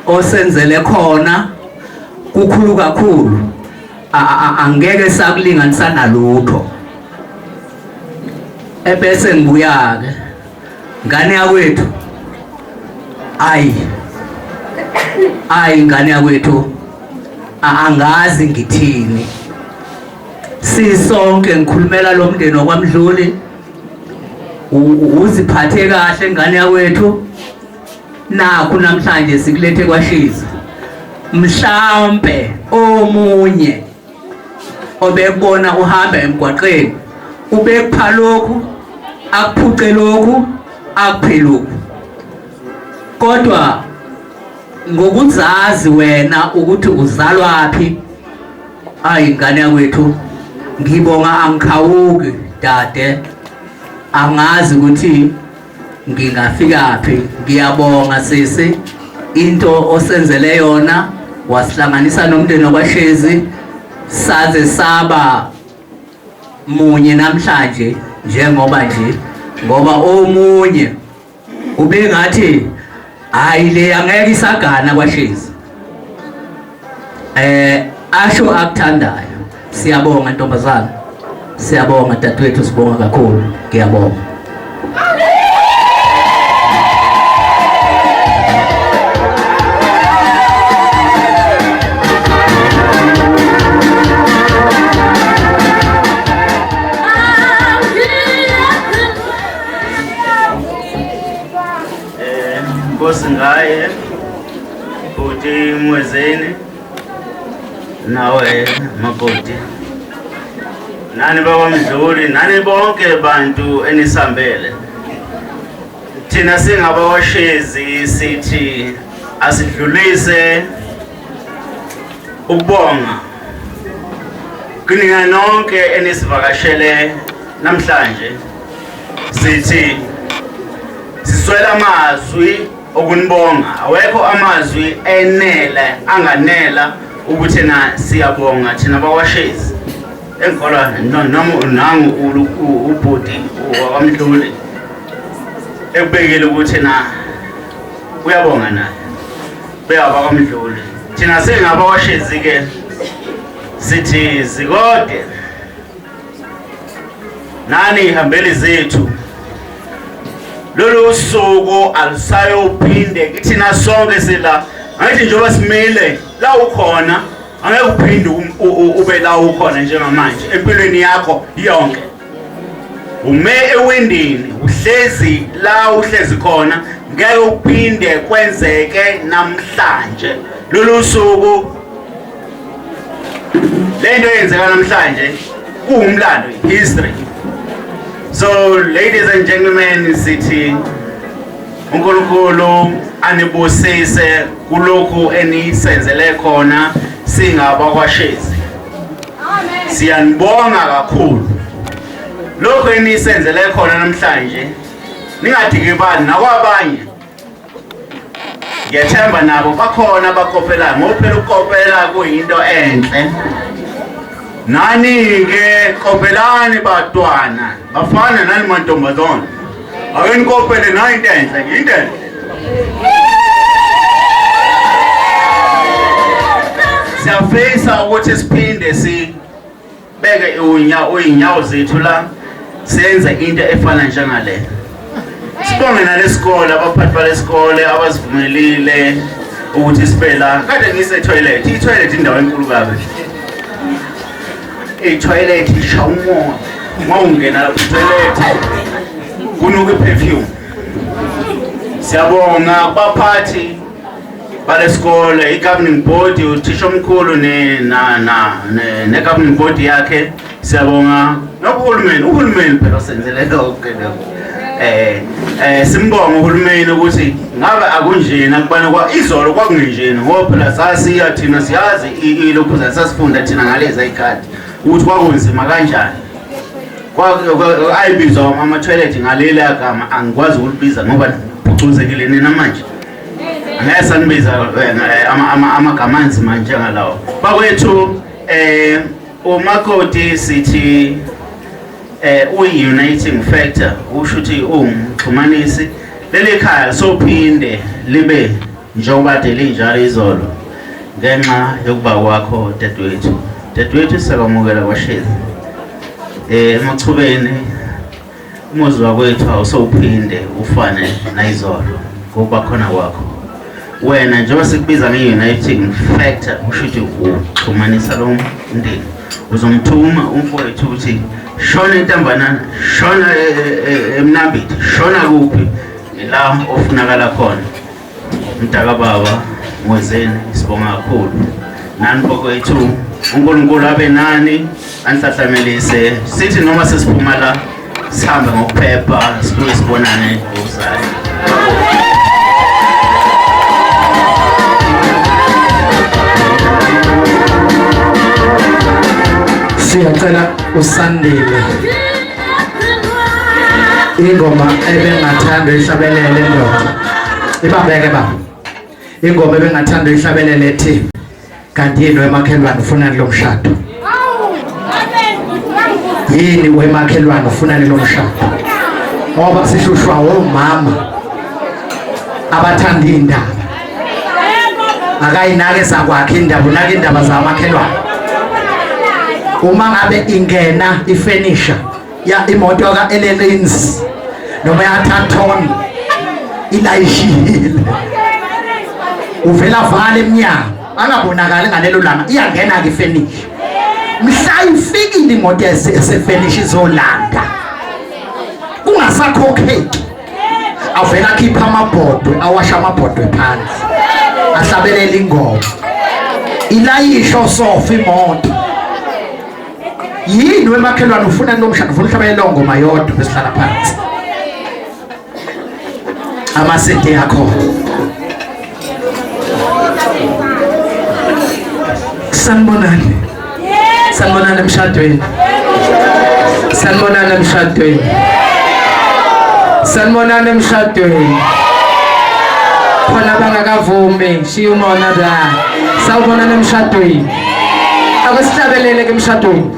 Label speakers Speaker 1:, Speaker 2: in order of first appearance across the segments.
Speaker 1: osenzele khona kukhulu kakhulu, angeke sakulinganisa nalutho. Ebese ngibuya ke ngane yakwethu, ingane yakwethu angazi ngithini. Sisonke ngikhulumela lo mndeni wakwaMdluli, uziphathe kahle ngane yakwethu. Nakho namhlanje sikulethe kwaShiza, mhlambe omunye obekubona uhamba emgwaqeni ubekupha lokhu, akuphuce lokhu, akuphe lokhu. Kodwa ngokuzazi wena ukuthi uzalwaphi, ingane yakwethu, ngibonga angikhawuki dade, angazi ukuthi ngingafikaphi. Ngiyabonga sisi into osenzele yona, wasihlanganisa nomndeni wakwaShezi saze saba munye namhlanje njengoba nje, ngoba omunye ubengathi hayi le angeke isagana kwaShezi. Asho akuthandayo. Siyabonga ntombazana, siyabonga dadewethu, sibonga kakhulu, ngiyabonga.
Speaker 2: Ngaye bhuti Mwezeni, nawe mabhuti, nani bakwaMdluli, nani bonke bantu enisambele. Thina singabawashezi sithi asidlulise ukubonga kuninga nonke enisivakashele namhlanje. Sithi siswela amazwi okunibonga, awekho amazwi enele anganela ukuthi na siyabonga thina bakwaShezi. Engikholwa nangu ubhuti wakwaMdluli ekubekile ukuthi na uyabonga naye bekwaMdluli. Thina singabakwaShezi ke sithi zikode nani ihambeli zethu. Lolu suku alusayophinde kithina sonke sila, ngathi njengoba simile la ukhona angeke uphinde ube la ukhona njengamanje empilweni yakho yonke. Ume ewindini, uhlezi la uhlezi khona, ngeke uphinde kwenzeke namhlanje. Lolu suku lento eyenzeka namhlanje kuwumlando, history. So ladies and gentlemen, sithi uNkulunkulu anibusise kulokhu enisenzele khona singabakwaShezi. Amen. Siyanibonga kakhulu lokhu enisenzele khona namhlanje. Ningadikibani nakwabanye, ngiyethemba nabo bakhona abakopelayo, ngoba phela ukopela kuyinto enhle. Nani ke kopelani bantwana, bafana nani mantombazana, ake nikopele nayo into enhle, into enhle. Siyafisa ukuthi siphinde sibeke uyinyawo zethu la senze into efana njengale. Sibonge nalesikole, abaphathi balesikole abazivumelile ukuthi siphela. Kade ngise toilet, i-toilet indawo enkulu kabi. I-toilet isha umoya, mawungena lapho i-toilet kunuka i-perfume. Siyabonga baphathi balesikole, i-governing board, uthisha omkhulu ne-governing board yakhe. Siyabonga uhulumeni phela osenzele lokho. Simbonga uhulumeni ukuthi ngabe akunjena kubana izolo kwakungenjena, ngoba phela sasiya thina siyazi ilokhu sasifunda thina ngalezi ikhadi ukuthi kwakunzima kanjani. Ayibizwa ama-toilet ngaleli agama, angikwazi ukulibiza ngoba phucuzekile nina manje. Angeke sanibiza amagama anzima njengalawo. Bakwethu umakoti sithi uyi-uniting factor, usho ukuthi umxhumanisi leli khaya sophinde libe njengoba delinjalo izolo ngenxa yokuba kwakho dadewethu siyakwamukela kwaShezi. Emachubeni umuzi wakwethu awusowuphinde ufane nayizolo ngokuba khona kwakho wena njengoba sikubiza nge-uniting factor usho ukuthi uxhumanisa lo mndeni uzomthuma umfowethu ukuthi shona entambanana shona eMnambithi shona kuphi la ofunakala khona mdaka baba Mwezeni sibonga kakhulu nani bokwethu uNkulunkulu abe nani anihlahlamelise sithi noma sesiphuma la sihambe ngokuphepha sibuye sibonane ngokuzayo.
Speaker 3: Siyacela uSandile ingoma ebengathanda ihlabelele ndoda ibambeke baba ingoma ebengathanda ihlabelele ethi kanti yini wemakhelwane ufuna lo mshado yini wemakhelwane ufuna lo mshado ngoba sishushwa omama abathanda indaba akayinake sakwakhe indaba unake indaba zamakhelwane. Uma ngabe ingena ifurniture ya imoto ka Elelens noma ya Taton ilayishile uvela vale emnyango angabonakali ngalelo langa iyangena ke furniture mhla ifikile imoto esefurniture izolanda kungasakhokheki avela khipha amabhodwe awasha amabhodwe phansi ahlabelela ingoma ilayisho sofa imoto yini wemakhelwane ufuna lo mshado ufuna uhlabela ngoma yodwa besihlala phansi amasente yakho sanibonani emshadweni sanibonani emshadweni khona bangakavumi shiya umona la sawubonani emshadweni akusihlabelele ke emshadweni.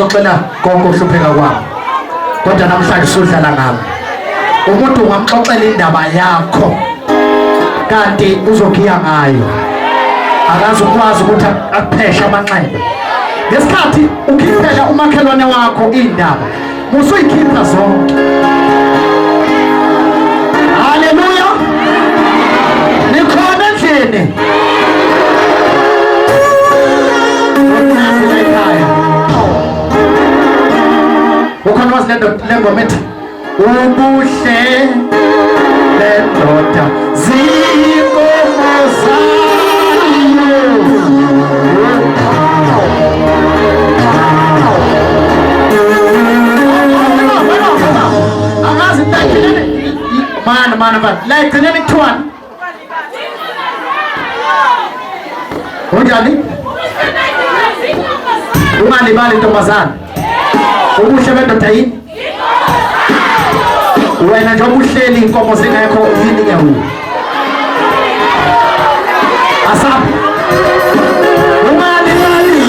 Speaker 3: Ngicela konke ohlupheka kwami kodwa namhlanje sudlala ngami umuntu ungamxoxela indaba yakho kanti uzokhiya ngayo akazi ukwazi ukuthi akupheshe amanxeba ngesikhathi ukhiphela umakhelwane wakho indaba musuyikhipha zonke. Haleluya, nikhona endlini ukhona wazi lengoma ethi ubuhle lendoda zinkomo zayo. Angazi mana like nini kuthiwani unjani ungalibali ntombazana ubuhle bendoda yini wena nje ubuhleli inkomo zingekho yini ke huyo asabi ungalibali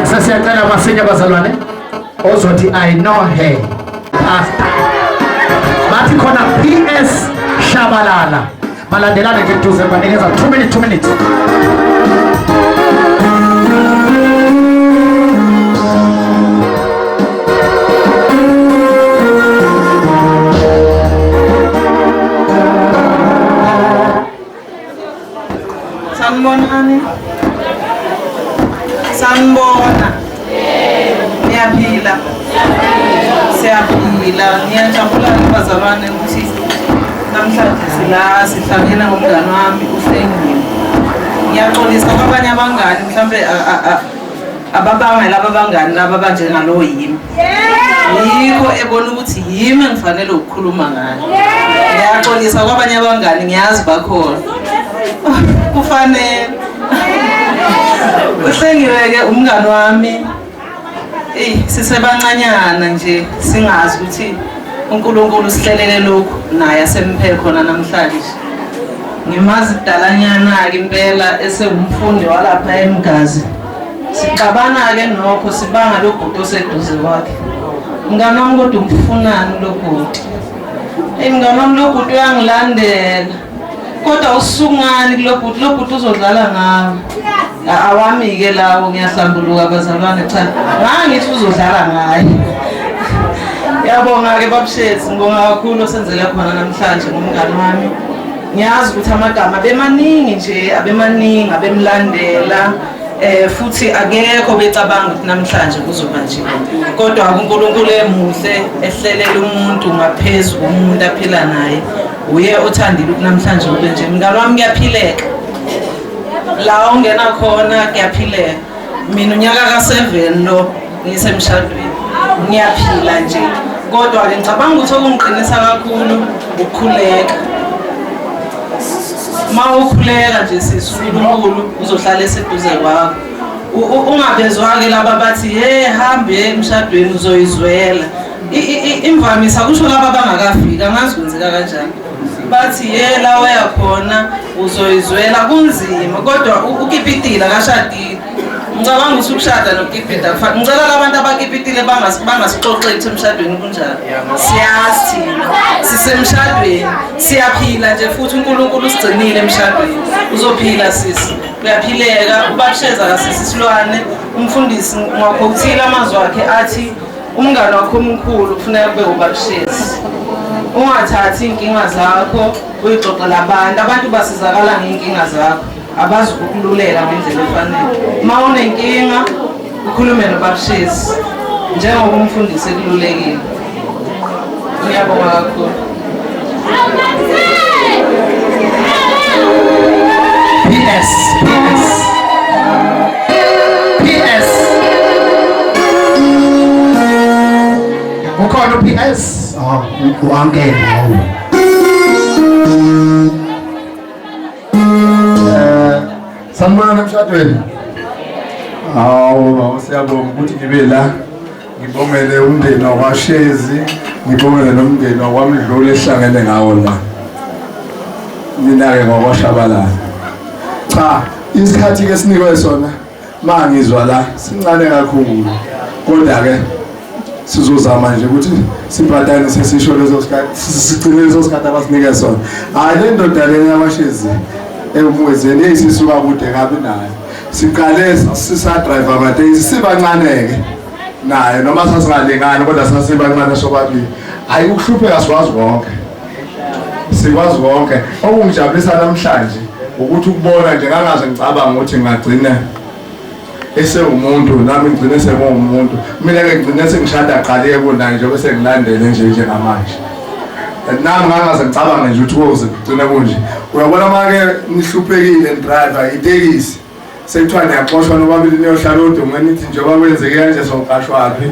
Speaker 3: sesiyacela masinya bazalwane ozothi I know her pastor bathi khona PS Shabalala balandelane nje duze banikeza 2 minutes
Speaker 4: sanibona niyaphila siyaphila ngiyajabula bazalwane ukuthi namhlanje sihlangene ngomngane wami uhlengile. Ngiyaxolisa kwabanye abangani mhlambe ababanga laba abangani laba banjengalo yimi yikho ebona ukuthi yimi engifanele ukukhuluma ngayo. Ngiyaxolisa kwabanye abangani ngiyazi bakhona kufanele uhlengiweke umngane wami sisebancanyana nje singazi ukuthi uNkulunkulu sihlelele lokhu naye asemphele khona namhlanje. Ngimazi dalanyana ke impela esewumfundi walapha eMgazi. Sixabana ke nokho sibanga logudu oseduze kwakhe. Mngane wami kodwa umfunani logudu? Mngane wami logudu uyangilandela. Kodwa usungani logudu uzodlala ngawo. Awami ke lawo ngiyahlambuluka bazalwane cha ngangithi uzodlala ngaye Ngiyabonga-ke babushethu, ngibonga kakhulu osenzele khona namhlanje ngomngane wami. Ngiyazi ukuthi amagama abemaningi nje, abemlandela futhi akekho becabanga ukuthi namhlanje kuzoba nje. Kodwa uNkulunkulu emuhle ehlelela umuntu ngaphezulu komuntu aphila naye. Uye othandile ukuthi namhlanje kube nje. Mngane wami ngiyaphileka. La ongena khona kuyaphileka. Mina unyaka ka7 lo ngisemshadweni. Ngiyaphila nje. Kodwa ke ngicabanga ukuthi okungiqinisa kakhulu ukukhuleka. Ma ukhuleka nje sisunkulu uzohlala eseduze kwakho. Ungabezwa-ke laba bathi hey hambe emshadweni uzoyizwela. Imvamisa kusho laba bangakafika ngazi kwenzeka kanjani. Bathi la uyakhona uzoyizwela kunzima kodwa ukipitila kashadile. Ngicabanga ukuthi ukushada nokukipita kufanele. Ngicela abantu abakipitile bangasixoxeli ukuthi emshadweni kunjani. Siyazi thina sisemshadweni siyaphila nje futhi uNkulunkulu usigcinile emshadweni. Uzophila sisi. Uyaphileka ubabsheza kasisi Silwane umfundisi ngakho ukuthila amazwi akhe athi umngane wakho omkhulu kufanele kube ubabshezi. Ungathathi inkinga zakho uyixoxela abantu basizakala ngeinkinga zakho. Abazi ukululela ngendlela efanele. Uma unenkinga ukhulume nobabshezi njengoba umfundisi ekululekile. Ngiyabonga kakhulu.
Speaker 3: PS ukhona PS wangena
Speaker 5: sanibona emshadweni. Hawu siyabonga ukuthi ngibe la ngibongele umndeni wakwaShezi, ngibongele nomndeni wakwaMdluli esihlangene ngawo la. Mina-ke ngokwashabalala. Cha, isikhathi ke sinikwe sona mangizwa la sincane kakhulu. Kodwa-ke sizozama nje ukuthi sibhadanise sisho lezo sikhathi sigcine lezo sikhathi abasinike sona. Hayi le ndoda le yakwaShezi emwezeni eyisisuka kude kabi nayo. Siqale sisa-driver amatekisi sibancane-ke naye noma sasingalingani kodwa sasibancane sobabili. Hayi ukuhlupheka sikwazi konke. Sikwazi konke. Okungijabulisa namhlanje ukuthi ukubona nje ngangaze ngicabanga ukuthi ngagcina esewumuntu nami ngigcine sengumuntu. Mina-ke ngigcine sengishada aqaleke kunayo nje bese ngilandele njengamanje. Nami ngangaze ngicabanga nje ukuthi kuze kugcine kunje. Uyabona make nihluphekile driver itekisi sekuthiwa niyaxoshwa nobabili niyohlala odongweni nithi njengoba kwenzeke kanje soqashwaphi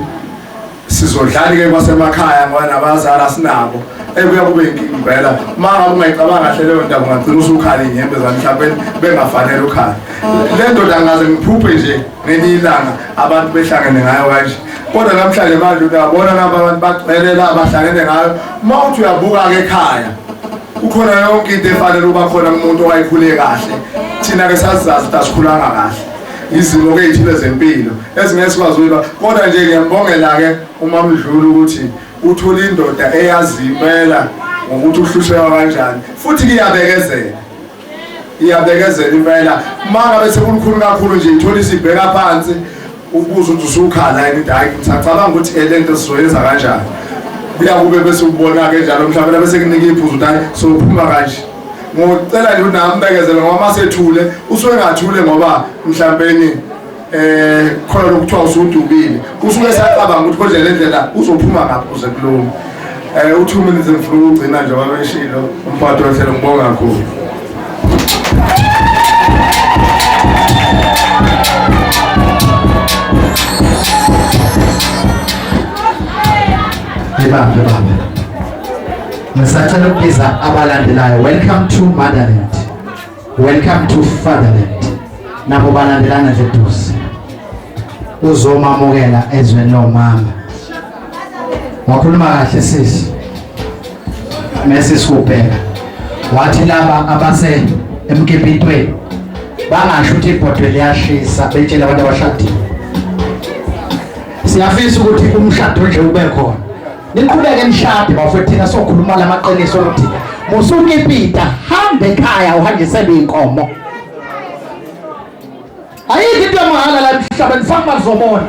Speaker 5: sizodlala-ke kwasemakhaya ngoba nabazali asinabo kuya kube inkinga impela. Uma ngabe ungayicabanga kahle leyo ndaba ungagcina usukhala iy'nyembe zami mhlawumbe bengafanele ukhala. Le ndoda angaze ngiphuphe nje ngelinye ilanga abantu behlangene ngayo kanje. Kodwa namhlanje manje uyabona nabo abantu bagcwele la bahlangene ngayo. Uma uthi uyabuka-ke ekhaya ukhona yonke into efanele uba khona kumuntu owayikhule kahle. Thina-ke sazizazi ukuthi asikhulanga kahle. Izimo-ke ey'thile zempilo ezingeke sikwazi ukuyiba. Kodwa nje ngiyambongela-ke uMaMdluli ukuthi uthole indoda eyazi impela ngokuthi uhlusheka kanjani futhi iyabekezela impela. Uma ngabe sekulukhulu kakhulu nje ithola isibheka phansi ubuze ukuthi usukhala yini ukuthi hayi ngisacabanga ukuthi le nto sizoyenza kanjani. Kuyakube bese ubona-ke njalo mhlawumbe bese kunika iphuzu ukuthi hayi sophuma kanje. Ngocela nje ukuthi nami mbekezele ngoba masethule usuke ngathule ngoba mhlawumbeni khona lokuthiwa usudubile usuke sacabanga ukuthi kodwa le ndlela uzophuma ngaphi uze kulunga. U2 minutes ngifuna ukugcina nje babeshilo umphathi wehlelo ngibonga kakhulu.
Speaker 3: Baba ngisacela ukubiza abalandelayo. Welcome to Motherland, welcome to Fatherland. Nabo balandelana nje duze uzomamukela ezweni lomama. Wakhuluma kahle sisi mase sikubheka wathi laba abase emkepitweni bangasho ukuthi ibhodwe liyashisa betshela abantu abashadile. Siyafisa ukuthi umshado nje ube khona. Niqhubeke nishade bafethu thina sokhuluma lamaqiniso ukuthi musuke ipita hambe ekhaya uhanjisele inkomo. Ayikho into emahala la emhlabeni fakuma kuzobona.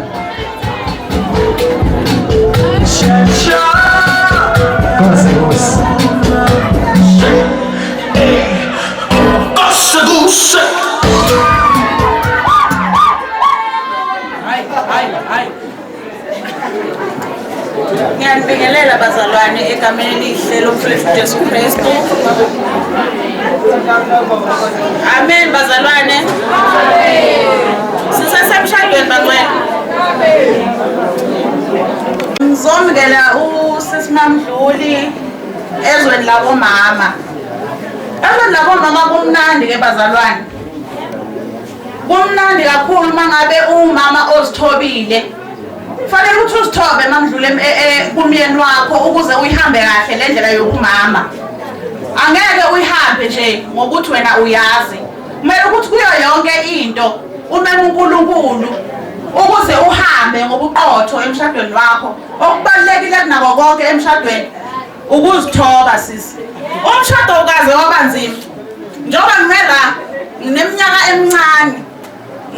Speaker 6: Ngiyabingelela bazalwane egameni elihle lomfundisi Jesu Kristu. Amen bazalwane. Sisesemshadweni bangcwele. Ngizomngela uSisimamdluli ezweni labomama. Ezweni labomama kumnandi ke bazalwane. Kumnandi kakhulu mangabe umama ozithobile. Fanele ukuthi uzithobe mamdlule kumyeni wakho ukuze uyihambe kahle le ndlela yokumama. Angeke uyihambe nje ngokuthi wena uyazi. Kumele ukuthi kuyo yonke into umeme uNkulunkulu ukuze uhambe ngobuqotho emshadweni wakho. Okubalekile kunako konke emshadweni ukuzithoba sisi. Umshado ukaze wabanzima. Njengoba ngimela ngineminyaka emincane.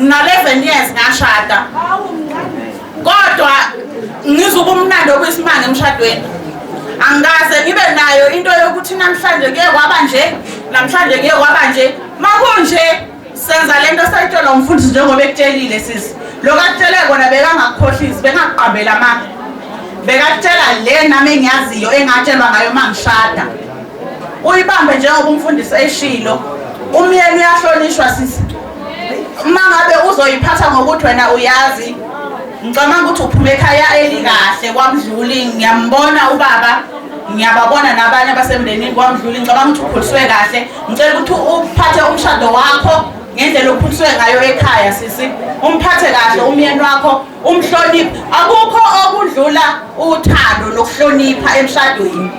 Speaker 6: Ngina 11 years ngashada. Kodwa ngizubumnandi okwesimanga emshadweni. Angikaze ngibe nayo into yokuthi namhlanje kuye kwaba nje, namhlanje kuye kwaba nje. Makunje senza lento sayitshelwa umfundisi njengoba ekutshelile sisi. Lokutshele kona bekangakukhohlisi, bengakuqambela amanga. Bekatshela le nami engiyaziyo engatshelwa ngayo mangishada. Uyibambe njengoba umfundisi eshilo. Umyeni uyahlonishwa sisi. Mangabe uzoyiphatha ngokuthi wena uyazi. Ngicabanga ukuthi uphume ekhaya elikahle kwaMdluli, ngiyambona ubaba, ngiyababona nabanye abasemndenini kwaMdluli, ngicabanga ukuthi ukhuliswe kahle. Ngicela ukuthi uphathe umshado wakho ngendlela okhuliswe ngayo ekhaya sisi. Umphathe kahle umyeni wakho, umhloniphe. Akukho okudlula uthando nokuhlonipha emshadweni.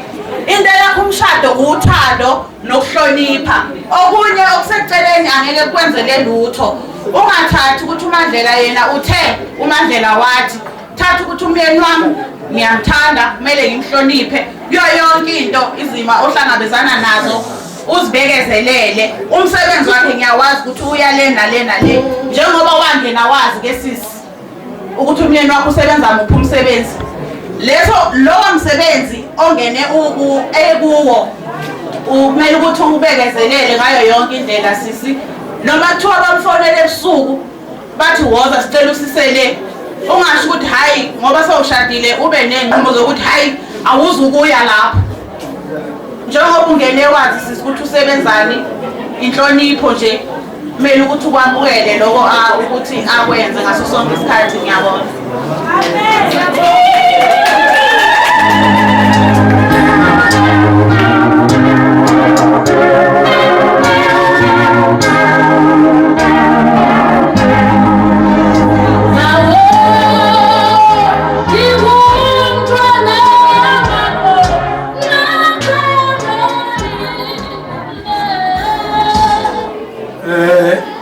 Speaker 6: Into yakho umshado uthando nokuhlonipha. Okunye okuseceleni angeke kwenzele lutho. Ungathathi ukuthi uMandlela yena uthe uMandlela wathi thatha ukuthi umyeni wami ngiyamthanda kumele ngimhloniphe kuyo yonke into izima ohlangabezana nazo uzibekezelele. Umsebenzi wakhe ngiyawazi ukuthi uya le nale nale njengoba wangena wazi ke sisi ukuthi umyeni wakho usebenza muphi umsebenzi. Lowo msebenzi ongene ekuwo kumele ukuthi ubekezelele ngayo yonke indlela sisi. Noma kuthiwa bamfonele ebusuku bathi woza sicela usisele, ungasho ukuthi hayi ngoba sewushadile ube nenqumo zokuthi hayi awuzukuya lapho. Njengoba ungene wazi sisi ukuthi usebenzani, inhlonipho nje kumele ukuthi ukwamukele lokho ukuthi akwenze ngaso sonke isikhathi. Ngiyabona.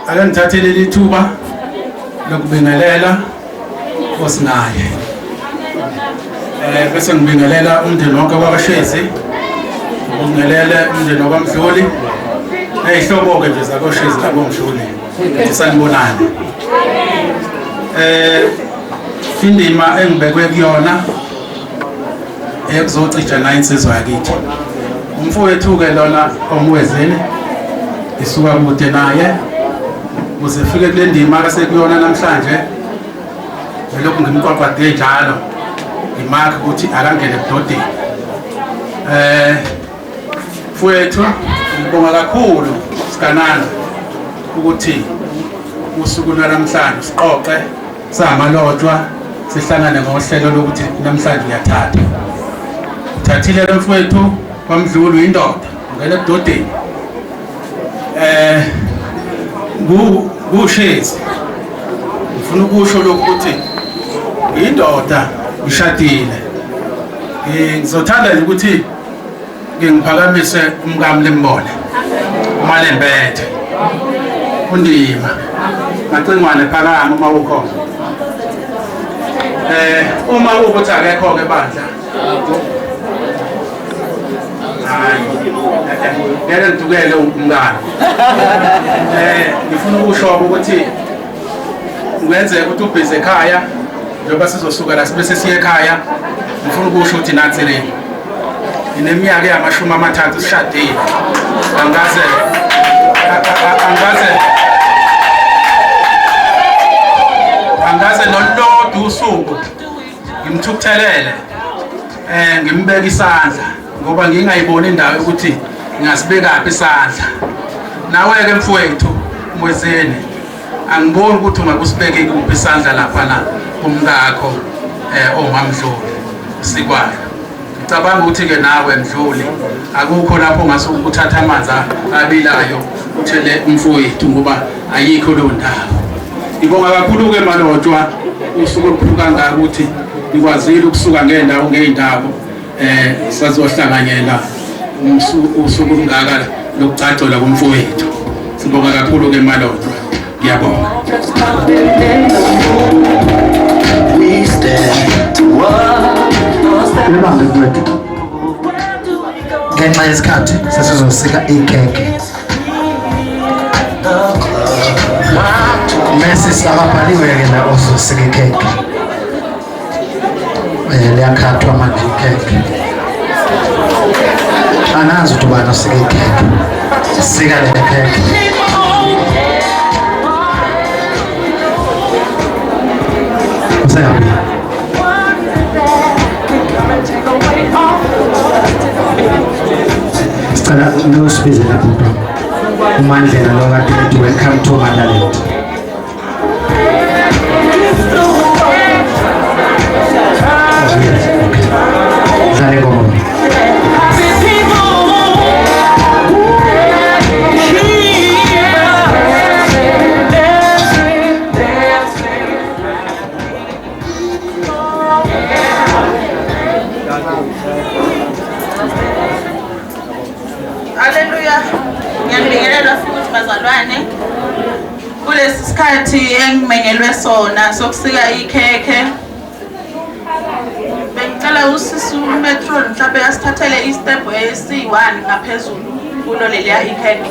Speaker 7: Ake ngithathele lithuba lokubingelela osinaye. Bese ngibingelela umndeni wonke wakwaShezi, ngibingelele umndeni wakwaMdluli, neyihlobo-ke nje zakwaShezi nakwamdluli sanibonani. Indima engibekwe kuyona ekuzocija la insizwa yakithi. Umfowethu-ke lona omwezini isuka kude naye ukuze fike kule ndima akasekuyona namhlanje. Lokhu ngimqoqade njalo imakhe ukuthi akangene ebudodeni. Mfowethu ngibonga kakhulu sikanana ukuthi usuku lwanamhlanje siqoqe samalotshwa sihlangane ngohlelo lokuthi namhlanje uyathatha. Uthathile lo mfowethu kwaMdluli indoda ngene ebudodeni. Ngushezi ngifuna ukusho lokhu ukuthi indoda ishadile. Ngizothanda nje ukuthi ngiphakamise umkami lembone uMalembethe undima macingwane phakama uma ukhona. Uma ukuthi akekho ke bandla ngeke ngidukele umngane. Ngifuna ukusho ukuthi ngenzeka ukuthi ubhize ekhaya njengoba sizosuka la sibe sesiye ekhaya. Ngifuna ukusho ukuthi nathi le ineminyaka eyama30 sishadile. Angaze nolodu usuku ngimthukuthelele ngimbeka isandla ngoba ngingayiboni indawo ukuthi ngasibekaphi isandla. Nawe ke mfowethu Mwezeni angiboni ukuthi ungakusibeke kuphi isandla lapha na kumngakho oMaMdluli Sikwayo. Ngicabanga ukuthi ke nawe Mdluli akukho lapho ongase ukuthatha amanzi abilayo uthele umfowethu ngoba ayikho lo ndawo. Ngibonga kakhulu ke Malotshwa usuku oluphuka ngako ukuthi nikwazile ukusuka ngeendawo sazohlanganyela usuku olungaka lokucacola kumfowethu. Sibonga kakhulu ke Malotshwa. Ngiyabonga.
Speaker 3: Libambe kwethu. Ngenxa yesikhathi sesizosika ikhekhe. Messi ababhaliwe-ke la ozosika ikhekhe. Liyakhathwa manje ikhekhe. Anazi ukuthi ubani osika ikhekhe. Sika le khekhe. Usayabuya. Sicela nosibize lapho mntwana. uMandlela lo kade ethi welcome to Motherland. Dale como.
Speaker 6: Haleluya. Ngiyabingelela futhi bazalwane. Kulesi sikhathi engimengelwe sona sokusika ikhekhe. Bengicela usisi uMetro mhlawumbe asithathele istep esi1 ngaphezulu kulo leliya ikhekhe.